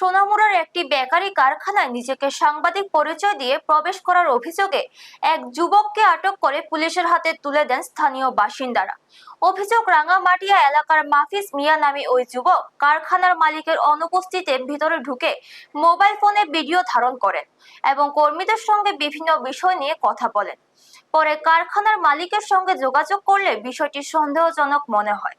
সোনামুড়ার একটি বেকারি কারখানায় নিজেকে সাংবাদিক পরিচয় দিয়ে প্রবেশ করার অভিযোগে এক যুবককে আটক করে পুলিশের হাতে তুলে দেন স্থানীয় বাসিন্দারা। অভিযোগ, রাঙামাটিয়া এলাকার মাফিজ মিয়া নামে ওই যুবক কারখানার মালিকের অনুপস্থিতিতে ভিতরে ঢুকে মোবাইল ফোনে ভিডিও ধারণ করেন এবং কর্মীদের সঙ্গে বিভিন্ন বিষয় নিয়ে কথা বলেন। পরে কারখানার মালিকের সঙ্গে যোগাযোগ করলে বিষয়টি সন্দেহজনক মনে হয়।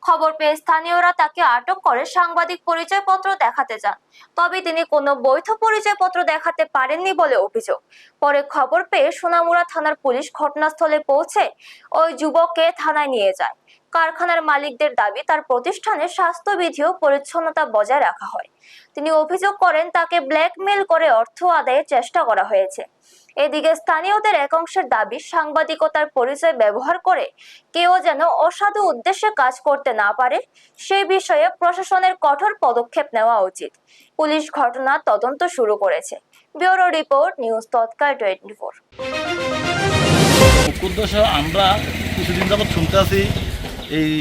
খবর পেয়ে স্থানীয়রা তাকে আটক করে সাংবাদিক পরিচয়পত্র দেখাতে যান, তবে তিনি কোনো বৈধ পরিচয়পত্র দেখাতে পারেননি বলে অভিযোগ। পরে খবর পেয়ে সোনামুড়া থানার পুলিশ ঘটনাস্থলে পৌঁছে ওই যুবককে থানায় নিয়ে যায়। কারখানার মালিকদের দাবি, তার প্রতিষ্ঠানে স্বাস্থ্যবিধি ও পরিচ্ছন্নতা বজায় রাখা হয়। তিনি অভিযোগ করেন তাকে ব্ল্যাকমেল করে অর্থ আদায়ের চেষ্টা করা হয়েছে। এদিকে স্থানীয়দের এক অংশের দাবি, সাংবাদিকতার পরিচয় ব্যবহার করে কেউ যেন অসাধু উদ্দেশ্যে কাজ করতে না পারে, সেই বিষয়ে প্রশাসনের কঠোর পদক্ষেপ নেওয়া উচিত। পুলিশ ঘটনার তদন্ত শুরু করেছে। ব্যুরো রিপোর্ট, নিউজ তৎকাল 24। উদ্দেশ্য আমরা কিছুদিন যাবৎ শুনতে আছি, এই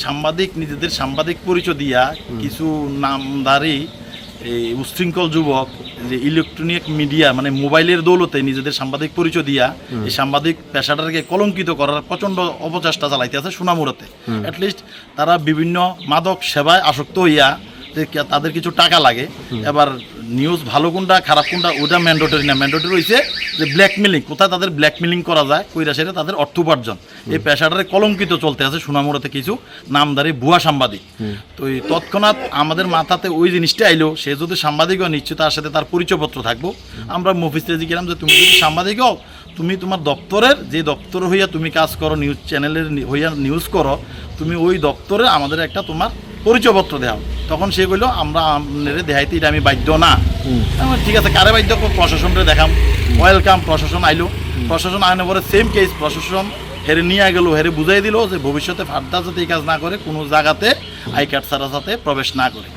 সাংবাদিক নিজেদের সাংবাদিক পরিচয় দিয়া কিছু নামধারী এই উশৃঙ্খল যুবক যে ইলেকট্রনিক মিডিয়া মানে মোবাইলের দৌলতে নিজেদের সাংবাদিক পরিচয় দিয়া এই সাংবাদিক পেশাটাকে কলঙ্কিত করার প্রচণ্ড অপচেষ্টা চালাইতে আছে সোনামুড়াতে। অ্যাটলিস্ট তারা বিভিন্ন মাদক সেবায় আসক্ত হইয়া যে তাদের কিছু টাকা লাগে, এবার নিউজ ভালো কোনটা খারাপ কোনটা ওটা ম্যান্ডেটরি না, ম্যান্ডেটরি হয়েছে যে ব্ল্যাকমেলিং, কোথায় তাদের ব্ল্যাকমেলিং করা যায় কইরা সেটা তাদের অর্থ উপার্জন। এই পেশাটারে কলঙ্কিত চলতে আছে সোনামুড়াতে কিছু নামধারী ভুয়া সাংবাদিক। তো এই তৎক্ষণাৎ আমাদের মাথাতে ওই জিনিসটা আইলো, সে যদি সাংবাদিক হয় নিশ্চয় তার সাথে তার পরিচয়পত্র থাকবো। আমরা মফিজতে জিজ্ঞাসলাম যে তুমি যদি সাংবাদিক হও, তুমি তোমার দপ্তরের যে দপ্তর হইয়া তুমি কাজ করো, নিউজ চ্যানেলের হইয়া নিউজ করো, তুমি ওই দপ্তরে আমাদের একটা তোমার পরিচয়পত্র দেওয়া। তখন সে বললো আমরা আপনার দেখাইতে এটা আমি বাধ্য না। ঠিক আছে, কারে বাধ্য? প্রশাসনরে দেখাম। ওয়েলকাম, প্রশাসন আইলো। প্রশাসন আইনের পরে সেম কেস, প্রশাসন হেরে নিয়ে গেল, হেরে বুঝাই দিল যে ভবিষ্যতে ফার্দার যাতে এই কাজ না করে, কোনো জায়গাতে আই কার্ড ছাড়া যাতে প্রবেশ না করে।